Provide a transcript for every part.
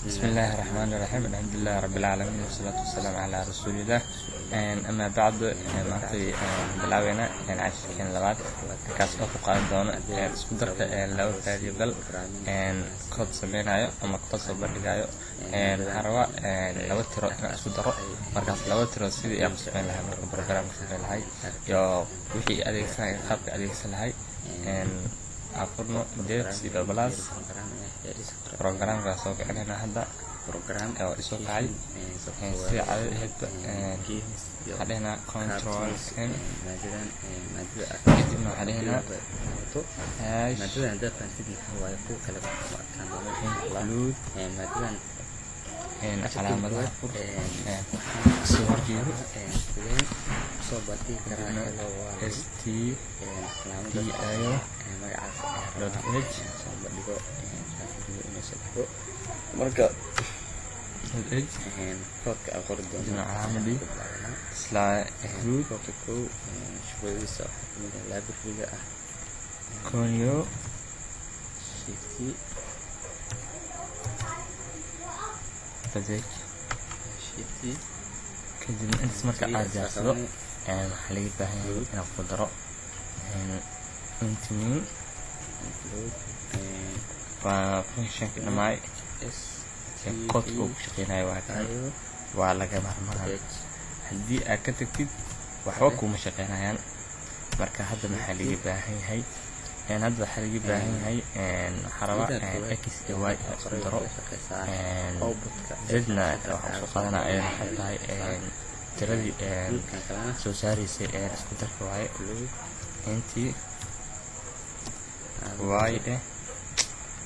بسم الله الرحمن الرحيم الحمد لله رب العالمين والصلاة والسلام على رسول الله. أما بعد maantay bilaabayna cashirkeen labaad kaas oo ku qaadan doona isku darka laba variable code sameynayo ama code soo bandhigayo waxaan rabaa laba tiro inaan isku daro markaas laba tiro sidii aan sameyn lahaa marka programka sameyn lahay iyo wixii adeegsanaya qaabka adeegsan lahay afurno deeqsiga plus programka soo kicinayna hadda program oo isoo kacay si caadi hadana control n kadibna hadana maadadan dadkan sidii way ku kala include maadadan calaamadaha soo horjeedo soo bati karana st calaamadaha magacaas soo bandhigo marka codka aqoon doona calaamadi isla root codku shaqadiisa library ah konyo shifty kadib intaas marka aad jaarsado waxaa laga baahan yahay inaad ku daro include waa functionka dhammaay codka uu ku shaqeynayo waa laga maarmaan haddii aad ka tagtid waxba kuma shaqeynayaan marka hadda maxaa laga baahan yahay waxaa rabaa x iyo y isku daro zna waxaa soo qaadana waxay tahay tiradii soo saaraysay isku darka waaye intii y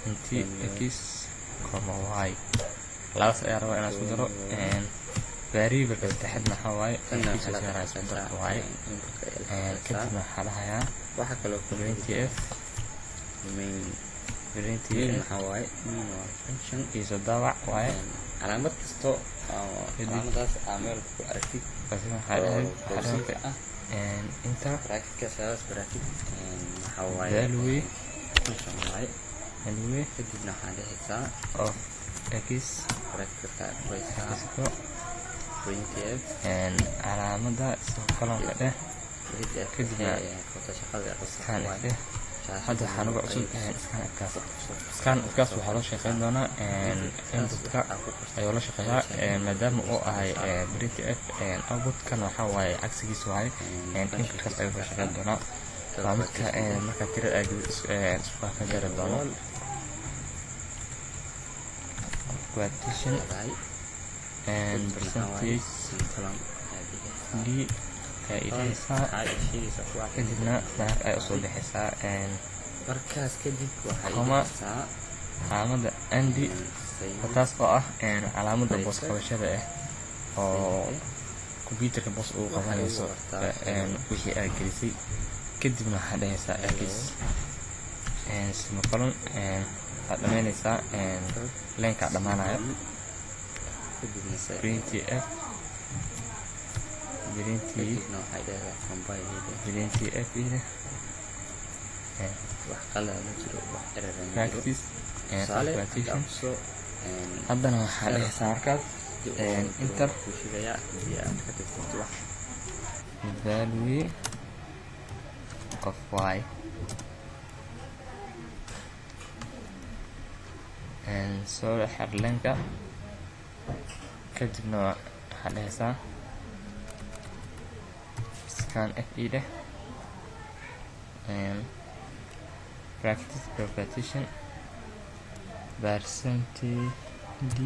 intii x comma y labadaas ayaa rabaa inaan isku daro variable saddexaadna waxaa waaye isku darka waaye kadibna waxaa lahayaa waxa kaloo printf maxaa waaye function iyo daawac waaye calaamad kasto calaamadaas meel ku aragtid waxaa inter bracket maxaa waaye value function waaye anyway kadibna waxaa dhehaysaa of x printf calaamada soo kolonka dheh kadibna scan dheh hadda waxaa nagu cusub scankaas waxaa loo shaqeyn doonaa inputka ayuu la shaqeeyaa maadaama uu ahay printf outputkan waxaa waaye cagsigiisa waaye inputkaas ayuu la shaqeyn doonaa waa midka markaa tirada isku ka jari doono quotation and percentage d kadibna daar ay usoo bixaysaa markaas kadib waxay calaamada andi taas oo ah calaamada boos qabashada oo computerka boos uu qabanayso wixii aad gelisay kadibna waxaa dhehaysaa x semicolon waxaad dhamaynaysaa leenkaa dhamaanayo printf haddana waxaa dhehaysaa markaas inter value of y soo xirlenka kadibna waxaa dhehaysaa scan fe dheh practice propagation percentage d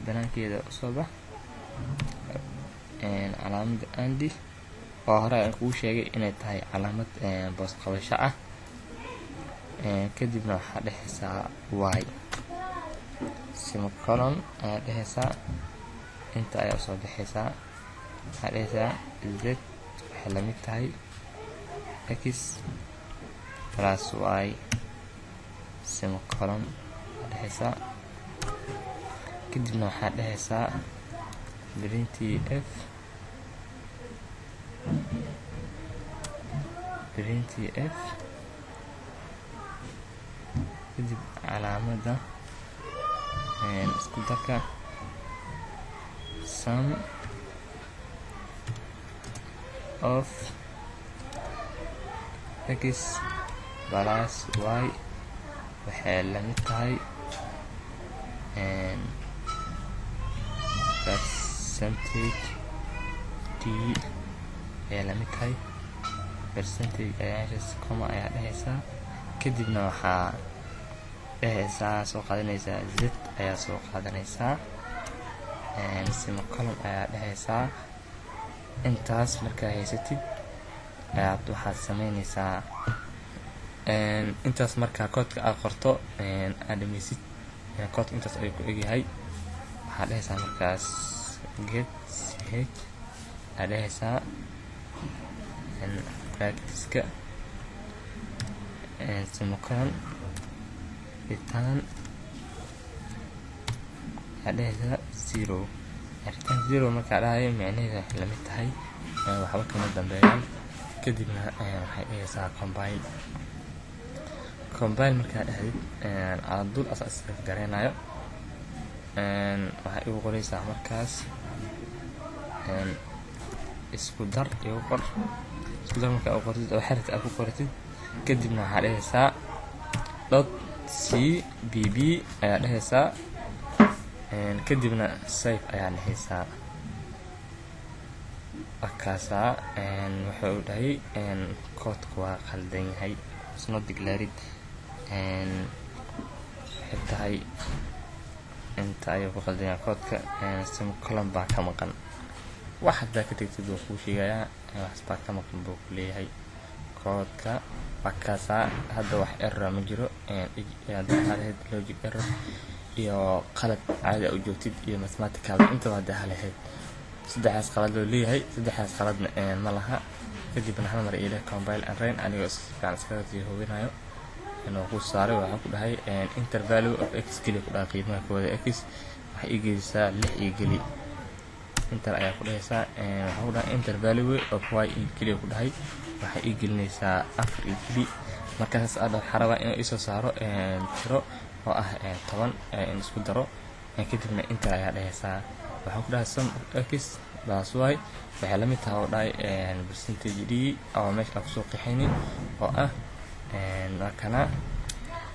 banaankeeda usoo bax calaamada andi oo hore aan kuu sheegay inay tahay calaamad boos qabasho ah kadibna waxaa dhehaysaa y semicolon ayaa dhehaysaa inta ayaa usoo baxaysaa waxaa dhehaysaa z waxay lamid tahay x plus y semicolon dhehaysaa kadibna waxaa dhehaysaa printf kadib calaamada isku darka sum of x plus y waxay la mid tahay percentage d ayaa la mid tahay percentage ayaashas comma ayaa dhehaysaa kadibna waxaa dhehaysaa soo qaadanaysaa z ayaa soo qaadanaysaa semicolon ayaa dhehaysaa. intaas markaa haysatid ayaad waxaad sameynaysaa intaas markaa koodka aad qorto aad dhameysid koodka intaas ayuu ku egyahay. waxaad dhehaysaa markaas get ch aad dhehaysaa practice-ka semicolon return aad dhehaysaa 0 return 0 markaa dhahayo micnaheeda waxay la mid tahay waxba kama dambeeyaan. kadibna waxay dhehaysaa combine markaa dhahdid aad dul asaas gareenayo waxay ugu qoraysaa markaas isku dar iyo qor isku dar markaa u qortid oo xarid aad ku qoratid kadibna waxaa dhehaysaa .cbb ayaa dhehaysaa kadibna save ayaa dhehaysaa. markaasaa wuxuu dhahay koodka waa qaldan yahay isno declared waxay tahay inta ayuu ku qaldan yahay koodka semicolon baa ka maqan. wax haddaa ka tagtid wuu kuu sheegayaa wax baa ka maqan buu ku leeyahay koodka. markaasaa hadda wax error ma jiro hadda logic error iyo qalad caadi u joogtid iyo mathematical intaba hadda halahayd saddexaas qalad loo leeyahay saddexaas qaladna ma laha. kadibna hal mar ilaa compile and run anigoo isfiican iskaga sii hubinayo inuu ku saaray waxaa ku dhahay enter value of x keli ku dhahay qiimaha kooda x waxay igelisaa 6 igeli enter ayaa ku dhahaysaa waxaa ku dhahay enter value of y keli ku dhahay waxay igelinaysaa 4 igeli. markaas aad waxaa rabaa inuu isoo saaro tiro oo ah 10 in isku daro kadibna enter ayaa dhahaysaa waxaa ku dhahay sum of x plus y waxay la mid tahay oo dhahay percentage d oo meesha aan kusoo qixinin oo ah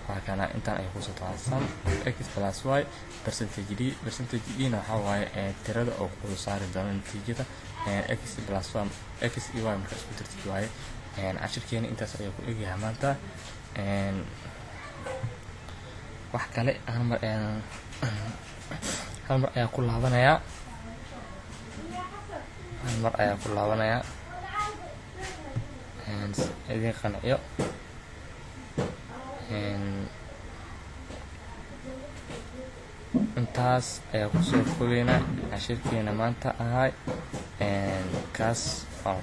waa kana intaan ay kusoo tahay sum of x plus y percentage d na waxaa waaye tirada oo ku saari doono natiijada x plus 1 x iyo y markaa isku dartid waaye. cashirkeena intaas ayaa ku egyahay maanta. wax kale hal mar ayaa ku laabanayaa idin qanciyo intaas ayaa kusoo fogeynaa cashirkeena maanta ahay kaas aan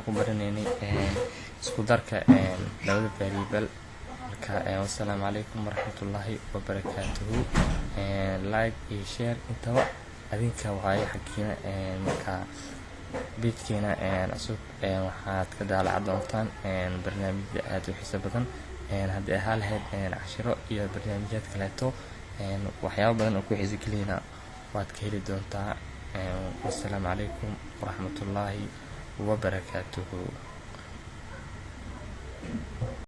ku baranaynay isku darka labada variable. marka wassalaamu calaykum waraxmatullaahi wabarakaatuhu. like iyo share intaba adinka waaye xaggiina marka beedkeena cusub waxaad ka daalaca doontaan barnaamijda aad u xiiso badan haddii ahaa lahayd cashiro iyo barnaamijyaad kaleeto waxyaabo badan oo ku xiiso geliyna waad ka heli doontaa. wassalaamu calaykum waraxmatullaahi wabarakaatuhu.